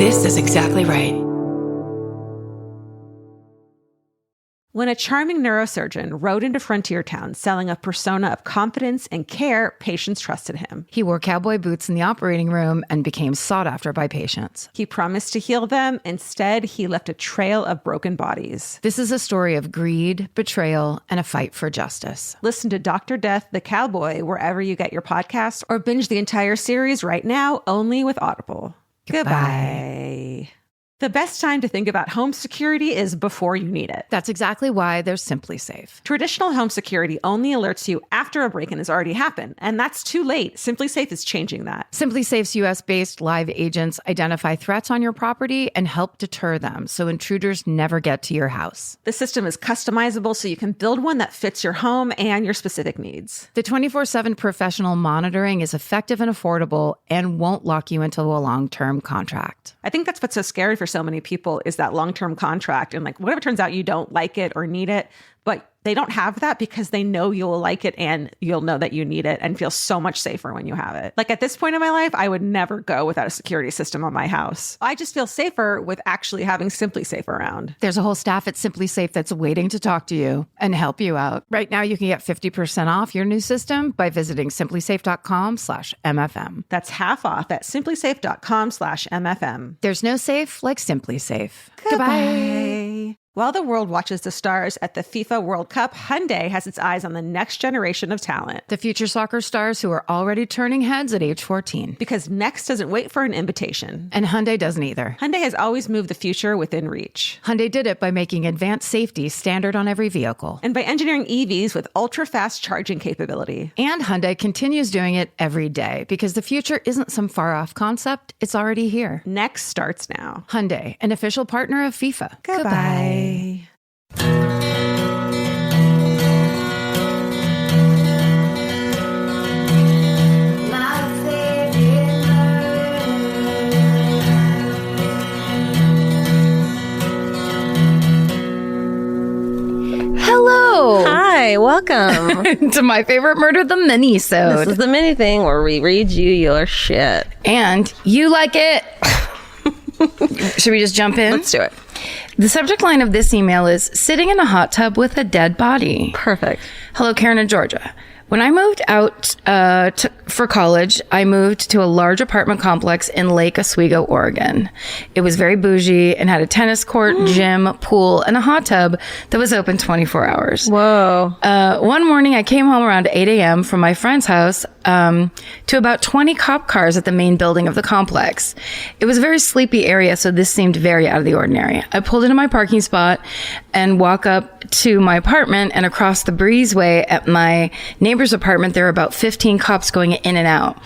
This is exactly right. When a charming neurosurgeon rode into Frontier Town selling a persona of confidence and care, patients trusted him. He wore cowboy boots in the operating room and became sought after by patients. He promised to heal them. Instead, he left a trail of broken bodies. This is a story of greed, betrayal, and a fight for justice. Listen to Dr. Death, the Cowboy, wherever you get your podcasts, or binge the entire series right now, only with Audible. Goodbye. The best time to think about home security is before you need it. That's exactly why there's Simply Safe. Traditional home security only alerts you after a break-in has already happened, and that's too late. Simply Safe is changing that. Simply Safe's US-based live agents identify threats on your property and help deter them so intruders never get to your house. The system is customizable so you can build one that fits your home and your specific needs. The 24/7 professional monitoring is effective and affordable and won't lock you into a long-term contract. I think that's what's so scary for so many people is that long-term contract. And like, what if it turns out you don't like it or need it, but they don't have that because they know you'll like it and you'll know that you need it and feel so much safer when you have it. Like at this point in my life, I would never go without a security system on my house. I just feel safer with actually having Simply Safe around. There's a whole staff at Simply Safe that's waiting to talk to you and help you out. Right now, you can get 50% off your new system by visiting simplysafe.com/MFM. That's half off at simplysafe.com/MFM. There's no safe like Simply Safe. Goodbye. While the world watches the stars at the FIFA World Cup, Hyundai has its eyes on the next generation of talent. The future soccer stars who are already turning heads at age 14. Because next doesn't wait for an invitation. And Hyundai doesn't either. Hyundai has always moved the future within reach. Hyundai did it by making advanced safety standard on every vehicle. And by engineering EVs with ultra-fast charging capability. And Hyundai continues doing it every day because the future isn't some far-off concept. It's already here. Next starts now. Hyundai, an official partner of FIFA. Goodbye. Hello. Hi, welcome. To my favorite murder, the Minisode. This is the mini thing where we read you your shit. And you like it. Should we just jump in? Let's do it. The subject line of this email is sitting in a hot tub with a dead body. Perfect. Hello, Karen in Georgia. When I moved out for college, I moved to a large apartment complex in Lake Oswego, Oregon. It was very bougie and had a tennis court, gym, pool, and a hot tub that was open 24 hours. Whoa. One morning, I came home around 8 a.m. from my friend's house to about 20 cop cars at the main building of the complex. It was a very sleepy area, so this seemed very out of the ordinary. I pulled into my parking spot and walk up to my apartment, and across the breezeway at my neighbor's apartment, there were about 15 cops going in and out.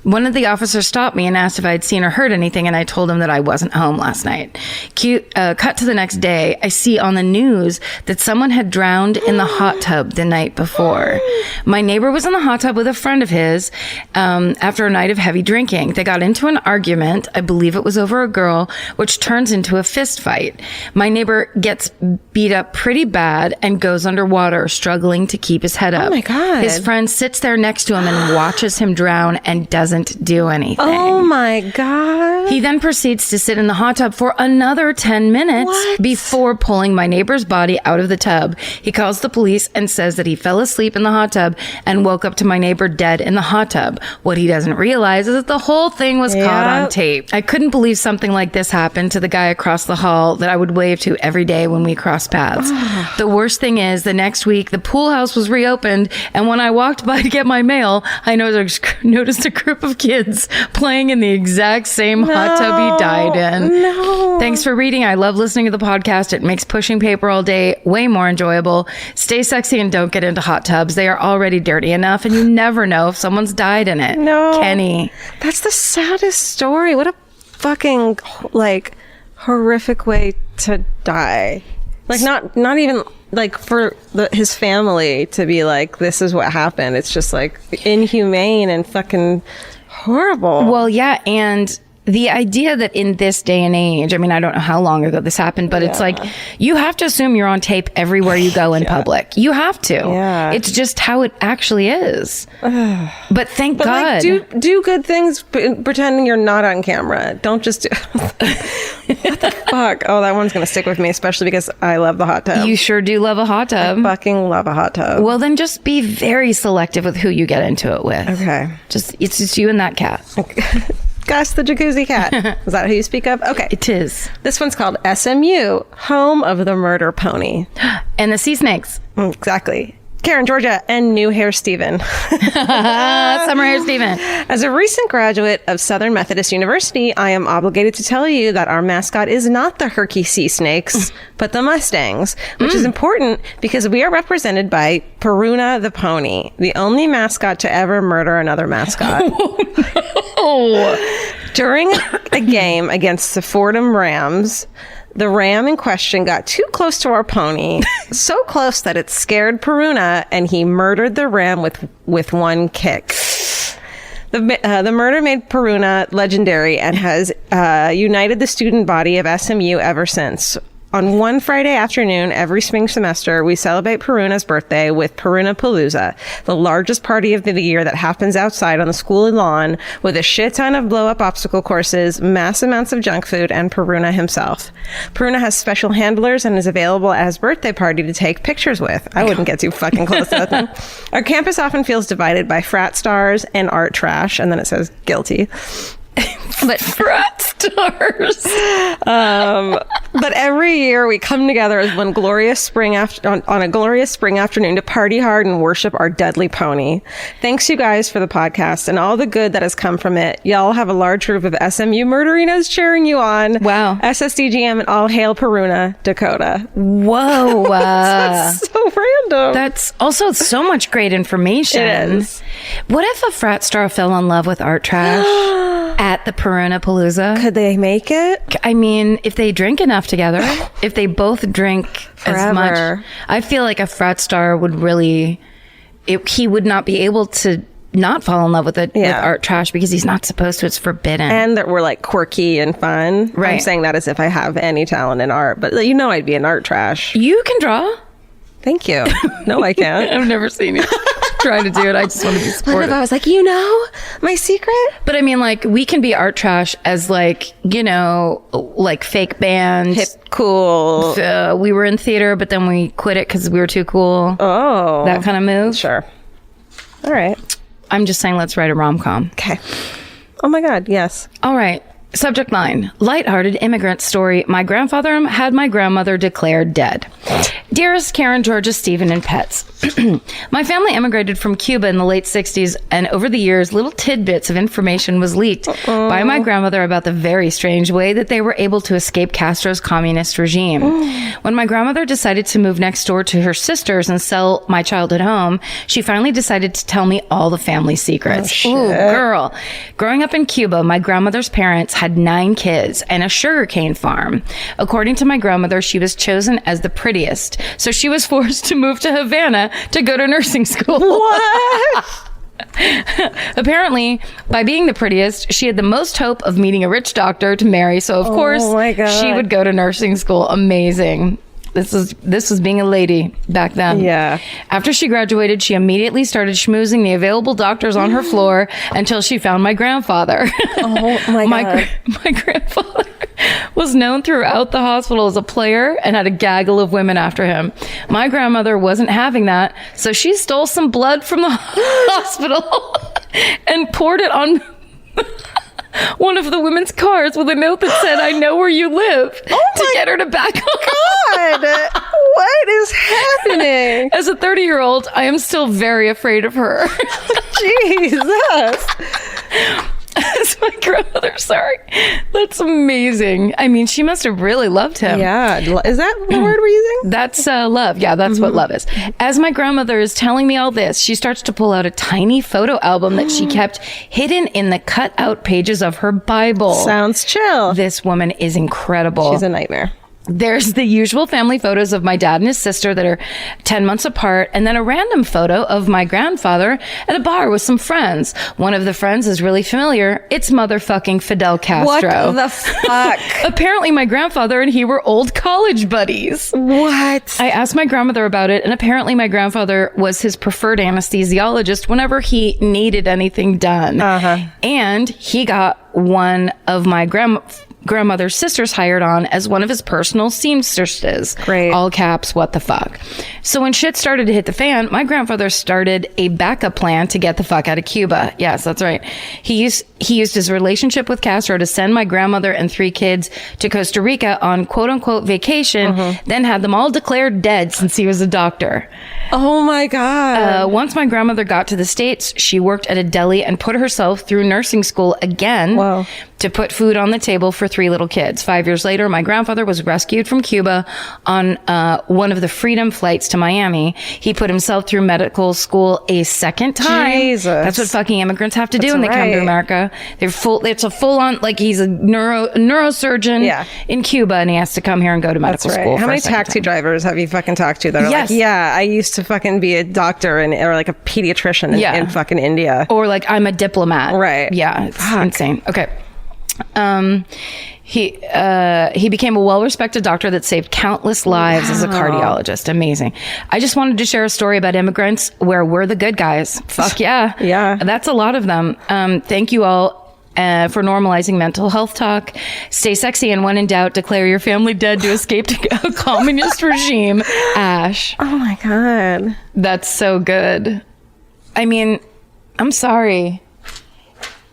One of the officers stopped me and asked if I'd seen or heard anything, and I told him that I wasn't home last night. Cut to the next day, I see on the news that someone had drowned in the hot tub the night before. My neighbor was in the hot tub with a friend of his after a night of heavy drinking. They got into an argument, I believe it was over a girl, which turns into a fist fight. My neighbor gets beat up pretty bad and goes underwater, struggling to keep his head up. Oh my God. His friend sits there next to him and watches him drown and doesn't do anything. Oh my God. He then proceeds to sit in the hot tub for another 10 minutes before pulling my neighbor's body out of the tub. He calls the police and says that he fell asleep in the hot tub and woke up to my neighbor dead in the hot tub. What he doesn't realize is that the whole thing was caught on tape. I couldn't believe something like this happened to the guy across the hall that I would wave to every day when we crossed paths. The worst thing is, the next week, the pool house was reopened, and when I walked by to get my mail, I noticed a group of kids playing in the exact same hot tub he died in. No. Thanks for reading. I love listening to the podcast. It makes pushing paper all day way more enjoyable. Stay sexy and don't get into hot tubs. They are already dirty enough, and you never know if someone's died in it. No. Kenny. That's the saddest story. What a fucking, like, horrific way to die. Like, not even, like, for his family to be like, this is what happened. It's just, like, inhumane and fucking horrible. Well, yeah, and the idea that in this day and age, I mean, I don't know how long ago this happened, but it's like, you have to assume you're on tape everywhere you go in public. You have to. Yeah. It's just how it actually is. But thank But God. like, do good things pretending you're not on camera. Don't just do... What the fuck? Oh, that one's going to stick with me, especially because I love the hot tub. You sure do love a hot tub. Fucking love a hot tub. Well, then just be very selective with who you get into it with. Okay. It's just you and that cat. Gus the jacuzzi cat. Is that who you speak of? Okay. It is. This one's called SMU, home of the murder pony. And the sea snakes. Exactly. Karen, Georgia, and new hair Steven. Summer hair Steven. As a recent graduate of Southern Methodist University, I am obligated to tell you that our mascot is not the Herky sea snakes, but the Mustangs, which is important because we are represented by Peruna the pony, the only mascot to ever murder another mascot. During a game against the Fordham Rams, the ram in question got too close to our pony, so close that it scared Peruna, and he murdered the ram with one kick. The murder made Peruna legendary and has united the student body of SMU ever since. On one Friday afternoon, every spring semester, we celebrate Peruna's birthday with Peruna Palooza, the largest party of the year that happens outside on the school lawn with a shit ton of blow-up obstacle courses, mass amounts of junk food, and Peruna himself. Peruna has special handlers and is available at his birthday party to take pictures with. I wouldn't get too fucking close to that thing. Our campus often feels divided by frat stars and art trash, and then it says guilty. But frat stars. But every year we come together as one glorious spring on a glorious spring afternoon to party hard and worship our deadly pony. Thanks you guys for the podcast and all the good that has come from it. Y'all have a large group of SMU murderinos cheering you on. Wow. SSDGM and all hail Peruna, Dakota. Whoa. That's so random. That's also so much great information. It is. What if a frat star fell in love with art trash at the Peruna Palooza? Could they make it? I mean, if they drink enough together, if they both drink as much, Forever. I feel like a frat star would really, he would not be able to not fall in love with it with art trash because he's not supposed to. It's forbidden. And that we're like quirky and fun. Right. I'm saying that as if I have any talent in art, but you know I'd be an art trash. You can draw. Thank you. No, I can't. I've never seen you try to do it. I just want to be What if supportive. I was like, you know, my secret? But I mean, like, we can be art trash as like, you know, like fake band. Hip, cool. We were in theater, but then we quit it because we were too cool. Oh. That kind of move. Sure. All right. I'm just saying, let's write a rom-com. Okay. Oh my God. Yes. All right. Subject line, lighthearted immigrant story. My grandfather had my grandmother declared dead. Dearest Karen, Georgia, Stephen, and pets. My family immigrated from Cuba in the late 60s, and over the years, little tidbits of information was leaked by my grandmother about the very strange way that they were able to escape Castro's communist regime. When my grandmother decided to move next door to her sisters and sell my childhood home, she finally decided to tell me all the family secrets. Ooh, girl. Growing up in Cuba, my grandmother's parents had 9 kids and a sugarcane farm. According to my grandmother, she was chosen as the prettiest, so she was forced to move to Havana to go to nursing school. What? Apparently, by being the prettiest, she had the most hope of meeting a rich doctor to marry, so of course, my God. she would go to nursing school. Amazing. This was being a lady back then. Yeah. After she graduated, she immediately started schmoozing the available doctors on her floor until she found my grandfather. Oh my God. My grandfather was known throughout the hospital as a player and had a gaggle of women after him. My grandmother wasn't having that, so she stole some blood from the hospital and poured it on one of the women's cars with a note that said, "I know where you live," to get her to back off. God, what is happening? As a 30-year-old, I am still very afraid of her. Jesus. As my grandmother, sorry. That's amazing. I mean, she must have really loved him. Yeah. Is that the word we're using? That's love. Yeah, that's what love is. As my grandmother is telling me all this, she starts to pull out a tiny photo album that she kept hidden in the cut out pages of her Bible. Sounds chill. This woman is incredible. She's a nightmare. There's the usual family photos of my dad and his sister that are 10 months apart, and then a random photo of my grandfather at a bar with some friends. One of the friends is really familiar. It's motherfucking Fidel Castro. What the fuck? Apparently my grandfather and he were old college buddies. What? I asked my grandmother about it, and apparently my grandfather was his preferred anesthesiologist whenever he needed anything done. And he got one of my grandmother's sisters hired on as one of his personal seamstresses. Great. All caps, what the fuck. So when shit started to hit the fan, my grandfather started a backup plan to get the fuck out of Cuba. Yes, that's right. He used his relationship with Castro to send my grandmother and 3 kids to Costa Rica on quote unquote vacation, then had them all declared dead since he was a doctor. Oh my God. Once my grandmother got to the States, she worked at a deli and put herself through nursing school again to put food on the table for 3 little kids. 5 years later, my grandfather was rescued from Cuba on one of the Freedom flights to Miami. He put himself through medical school a second time. Jesus. That's what fucking immigrants have to do when they come to America. It's a full on, like, he's a neurosurgeon in Cuba, and he has to come here and go to medical school. How many taxi drivers have you fucking talked to that are like, yeah, I used to fucking be a doctor or like a pediatrician in fucking India. Or like, I'm a diplomat. Right. Yeah, it's insane. Okay. He became a well-respected doctor that saved countless lives as a cardiologist. Amazing. I just wanted to share a story about immigrants where we're the good guys. Fuck yeah. Yeah. That's a lot of them. Thank you all for normalizing mental health talk. Stay sexy, and when in doubt, declare your family dead to escape a communist regime. Ash. Oh my God. That's so good. I mean, I'm sorry.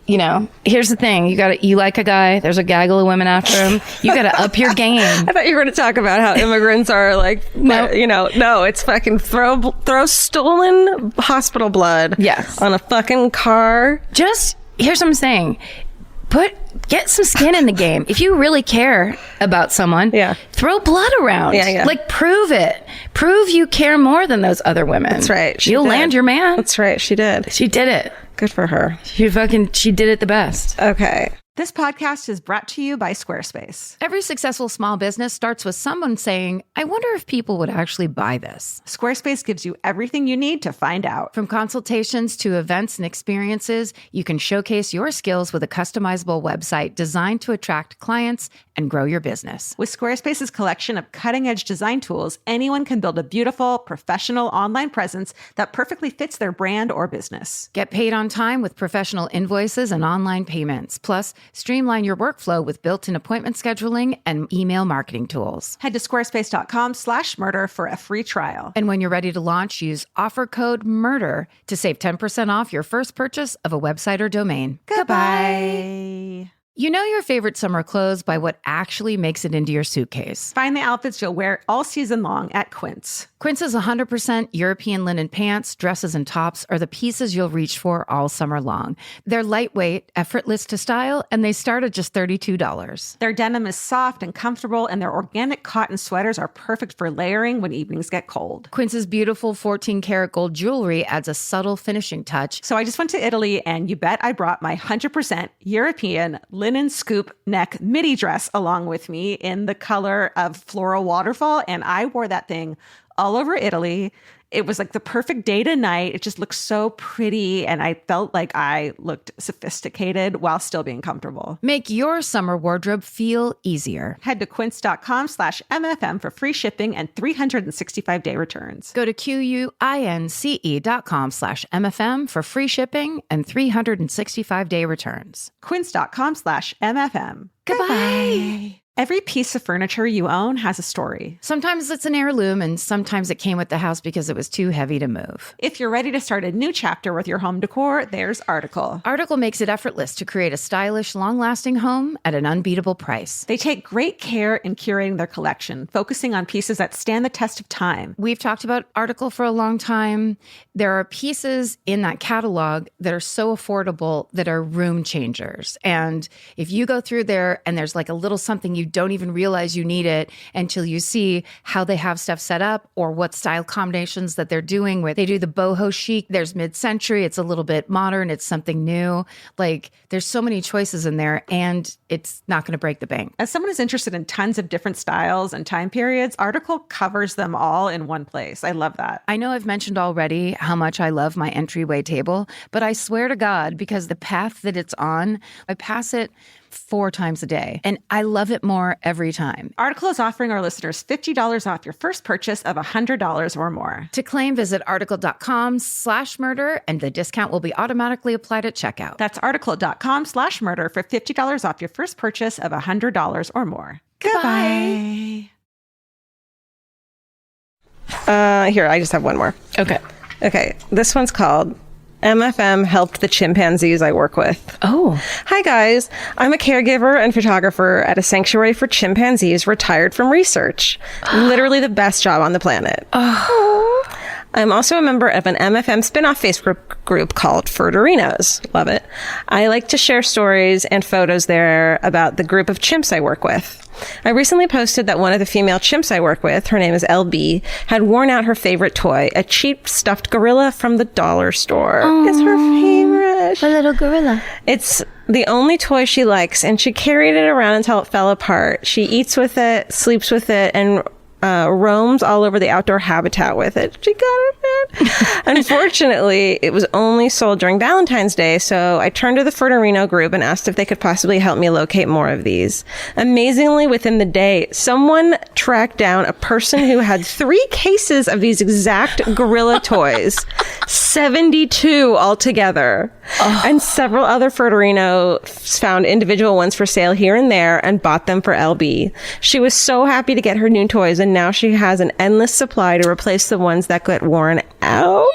You know, here's the thing. You like a guy, there's a gaggle of women after him. You got to up your game. I thought you were going to talk about how immigrants are like, no, it's fucking throw stolen hospital blood on a fucking car. Just, here's what I'm saying. Get some skin in the game. If you really care about someone, throw blood around. Like, prove it. Prove you care more than those other women. That's right. You'll land your man. That's right. She did. She did it. Good for her. She did it the best. Okay. This podcast is brought to you by Squarespace. Every successful small business starts with someone saying, I wonder if people would actually buy this. Squarespace gives you everything you need to find out. From consultations to events and experiences, you can showcase your skills with a customizable website designed to attract clients and grow your business. With Squarespace's collection of cutting-edge design tools, anyone can build a beautiful, professional online presence that perfectly fits their brand or business. Get paid on time with professional invoices and online payments. Plus, streamline your workflow with built-in appointment scheduling and email marketing tools. Head to squarespace.com/murder for a free trial. And when you're ready to launch, use offer code MURDER to save 10% off your first purchase of a website or domain. Goodbye. You know your favorite summer clothes by what actually makes it into your suitcase. Find the outfits you'll wear all season long at Quince. Quince's 100% European linen pants, dresses, and tops are the pieces you'll reach for all summer long. They're lightweight, effortless to style, and they start at just $32. Their denim is soft and comfortable, and their organic cotton sweaters are perfect for layering when evenings get cold. Quince's beautiful 14-karat gold jewelry adds a subtle finishing touch. So I just went to Italy, and you bet I brought my 100% European linen scoop neck midi dress along with me in the color of floral waterfall, and I wore that thing all over Italy. It was like the perfect day to night. It just looked so pretty, and I felt like I looked sophisticated while still being comfortable. Make your summer wardrobe feel easier. Head to quince.com/MFM for free shipping and 365-day returns. Go to QUINCE.com/MFM for free shipping and 365-day returns. Quince.com/MFM. Goodbye. Every piece of furniture you own has a story. Sometimes it's an heirloom, and sometimes it came with the house because it was too heavy to move. If you're ready to start a new chapter with your home decor, there's Article. Article makes it effortless to create a stylish, long-lasting home at an unbeatable price. They take great care in curating their collection, focusing on pieces that stand the test of time. We've talked about Article for a long time. There are pieces in that catalog that are so affordable that are room changers. And if you go through there and there's like a little something you don't even realize you need it until you see how they have stuff set up or what style combinations that they're doing where they do the boho chic. There's mid-century. It's a little bit modern. It's something new. Like there's so many choices in there and it's not going to break the bank. As someone who's interested in tons of different styles and time periods, Article covers them all in one place. I love that. I know I've mentioned already how much I love my entryway table, but I swear to God, because the path that it's on, I pass it 4 times a day, and I love it more every time. Article is offering our listeners $50 off your first purchase of $100 or more. To claim, visit article.com/murder, and the discount will be automatically applied at checkout. That's article.com/murder for $50 off your first purchase of $100 or more. Goodbye. Here, I just have one more. Okay. This one's called MFM Helped the Chimpanzees I Work With. Oh. Hi, guys. I'm a caregiver and photographer at a sanctuary for chimpanzees retired from research. Literally the best job on the planet. I'm also a member of an MFM spin-off Facebook group called Furderinos. Love it. I like to share stories and photos there about the group of chimps I work with. I recently posted that one of the female chimps I work with, her name is LB, had worn out her favorite toy, a cheap stuffed gorilla from the dollar store. Aww. It's her favorite. A little gorilla. It's the only toy she likes, and she carried it around until it fell apart. She eats with it, sleeps with it, and roams all over the outdoor habitat with it. She got it, man. Unfortunately, it was only sold during Valentine's Day, so I turned to the Furderino group and asked if they could possibly help me locate more of these. Amazingly, within the day, someone tracked down a person who had 3 cases of these exact gorilla toys, 72 altogether. And several other Furderinos found individual ones for sale here and there and bought them for LB. She was so happy to get her new toys, and now she has an endless supply to replace the ones that get worn out.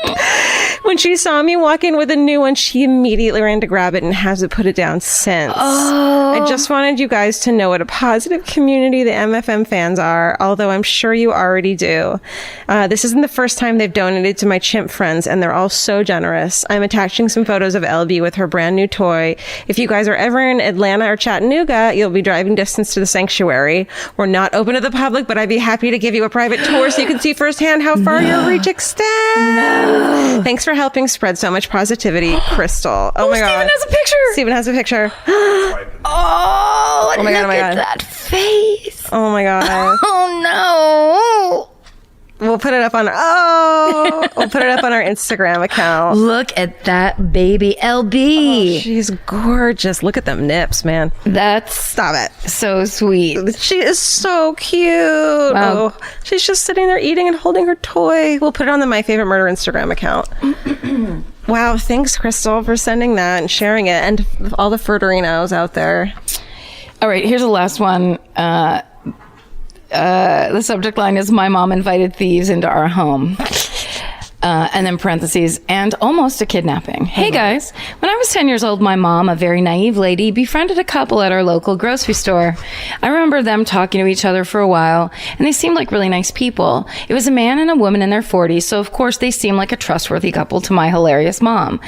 When she saw me walk in with a new one, she immediately ran to grab it and hasn't put it down since. I just wanted you guys to know what a positive community the MFM fans are, although I'm sure you already do. This isn't the first time they've donated to my chimp friends, and they're all so generous. I'm attaching some photos of LB with her brand new toy. If you guys are ever in Atlanta or Chattanooga, you'll be driving distance to the sanctuary. We're not open to the public, but I'd be happy to give you a private tour so you can see firsthand how far your reach extends. Thanks for helping spread so much positivity, Crystal. Oh my God. Steven has a picture. Oh my God, God. oh my God. That face. Oh my God. Oh no. We'll put it up on our Instagram account. Look at that baby LB. Oh, she's gorgeous. Look at them nips, man. Stop it. So sweet. She is so cute. Wow. Oh, she's just sitting there eating and holding her toy. We'll put it on the My Favorite Murder Instagram account. Wow. Thanks, Crystal, for sending that and sharing it, and all the Furderinos out there. All right, here's the last one. The subject line is "My mom invited thieves into our home." And then parentheses, and almost a kidnapping. Hey guys, when I was 10 years old, my mom, a very naive lady, befriended a couple at our local grocery store. I remember them talking to each other for a while, and they seemed like really nice people. It was a man and a woman in their 40s, so of course they seemed like a trustworthy couple to my hilarious mom.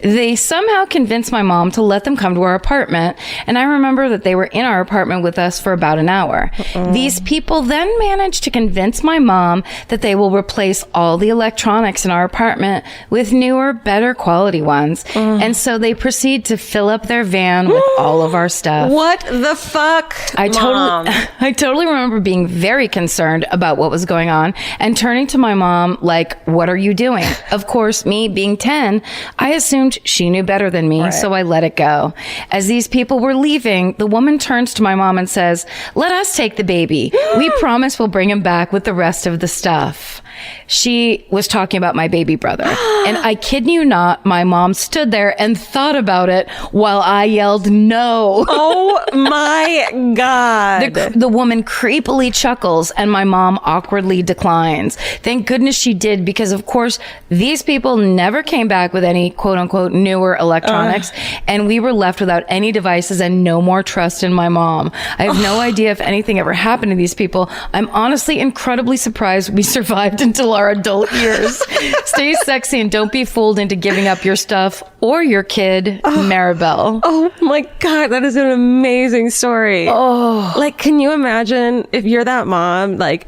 They somehow convinced my mom to let them come to our apartment, and I remember that they were in our apartment with us for about an hour. These people then managed to convince my mom that they will replace all the electronics in our apartment with newer, better quality ones. And so they proceed to fill up their van with all of our stuff. What the fuck, Mom? I totally remember being very concerned about what was going on and turning to my mom like, what are you doing? Of course, me being 10, I assumed she knew better than me, so I let it go. As these people were leaving, the woman turns to my mom and says, "Let us take the baby. We promise we'll bring him back with the rest of the stuff." She was talking about my baby brother. And I kid you not, my mom stood there and thought about it while I yelled no. Oh my God. The woman creepily chuckles and my mom awkwardly declines. Thank goodness she did, because of course these people never came back with any quote unquote newer electronics, and we were left without any devices and no more trust in my mom. I have no idea if anything ever happened to these people. I'm honestly incredibly surprised we survived until our adult years. Stay sexy and don't be fooled into giving up your stuff or your kid, Maribel. Oh my God, that is an amazing story. Oh. Like, can you imagine if you're that mom? Like,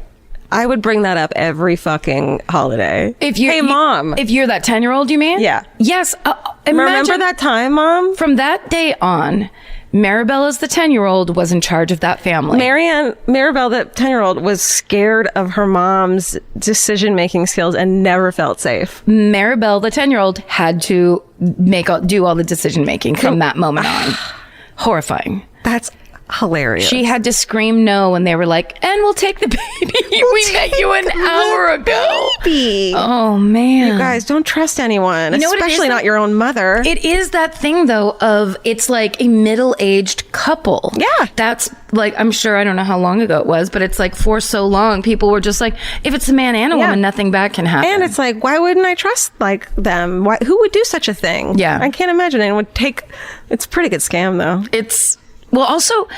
I would bring that up every fucking holiday. Hey, Mom. If you're that 10-year-old, you mean? Yeah. Yes. Remember that time, Mom? From that day on, Maribel, as the 10-year-old, was in charge of that family. Maribel, the 10-year-old, was scared of her mom's decision-making skills and never felt safe. Maribel, the 10-year-old, had to do all the decision-making from that moment on. Horrifying. That's hilarious. She had to scream no when they were like, and we'll take the baby. We met you an hour ago. Baby. Oh, man. You guys, don't trust anyone, You know what it especially is, not your own mother. It is that thing, though, of it's like a middle-aged couple. Yeah. That's like, I'm sure, I don't know how long ago it was, but it's like for so long, people were just like, if it's a man and a woman, nothing bad can happen. And it's like, why wouldn't I trust like them? Who would do such a thing? Yeah. I can't imagine it would take, it's a pretty good scam though. Well, also,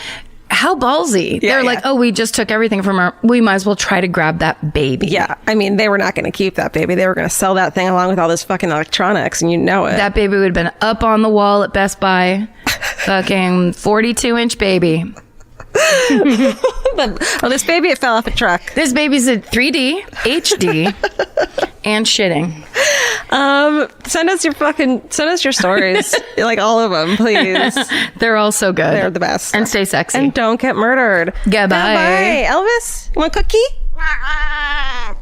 how ballsy. They're like, oh, we just took everything from her. We might as well try to grab that baby. Yeah. I mean, they were not going to keep that baby. They were going to sell that thing along with all this fucking electronics, and you know it. That baby would have been up on the wall at Best Buy. Fucking 42-inch baby. This baby, it fell off a truck. This baby's a 3D, HD, and shitting. Send us your stories. Like all of them, please. They're all so good. They're the best. And stay sexy. And don't get murdered. Goodbye. Elvis, you want a cookie?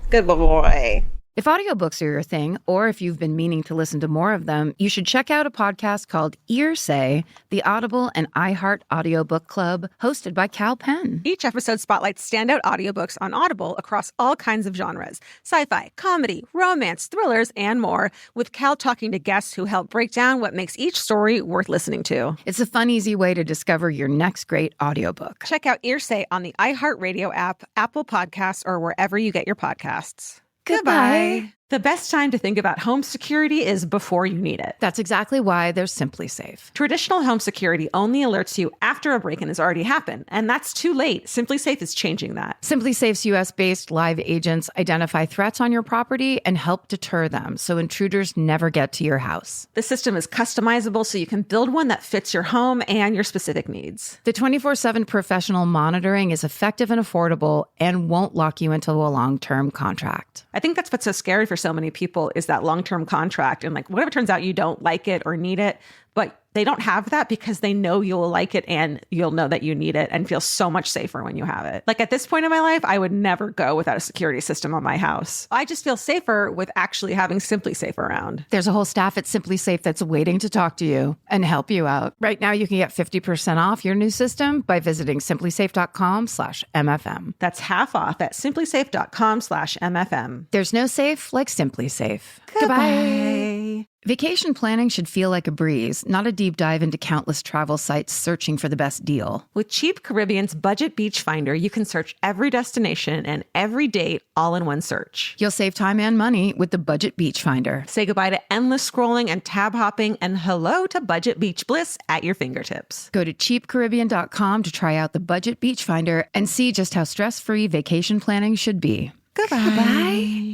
Good boy. If audiobooks are your thing, or if you've been meaning to listen to more of them, you should check out a podcast called Earsay, the Audible and iHeart Audiobook Club, hosted by Cal Penn. Each episode spotlights standout audiobooks on Audible across all kinds of genres: sci-fi, comedy, romance, thrillers, and more, with Cal talking to guests who help break down what makes each story worth listening to. It's a fun, easy way to discover your next great audiobook. Check out Earsay on the iHeartRadio app, Apple Podcasts, or wherever you get your podcasts. Goodbye. The best time to think about home security is before you need it. That's exactly why there's Simply Safe. Traditional home security only alerts you after a break-in has already happened, and that's too late. Simply Safe is changing that. Simply Safe's US-based live agents identify threats on your property and help deter them so intruders never get to your house. The system is customizable so you can build one that fits your home and your specific needs. The 24/7 professional monitoring is effective and affordable and won't lock you into a long-term contract. I think that's what's so scary for so many people is that long-term contract. And like, whatever turns out you don't like it or need it, but they don't have that because they know you'll like it and you'll know that you need it and feel so much safer when you have it. Like at this point in my life, I would never go without a security system on my house. I just feel safer with actually having Simply Safe around. There's a whole staff at Simply Safe that's waiting to talk to you and help you out. Right now, you can get 50% off your new system by visiting simplysafe.com/MFM. That's half off at simplysafe.com/MFM. There's no safe like Simply Safe. Goodbye. Vacation planning should feel like a breeze, not a deep dive into countless travel sites searching for the best deal. With Cheap Caribbean's Budget Beach Finder, you can search every destination and every date all in one search. You'll save time and money with the Budget Beach Finder. Say goodbye to endless scrolling and tab hopping, and hello to Budget Beach Bliss at your fingertips. Go to cheapcaribbean.com to try out the Budget Beach Finder and see just how stress-free vacation planning should be. Goodbye.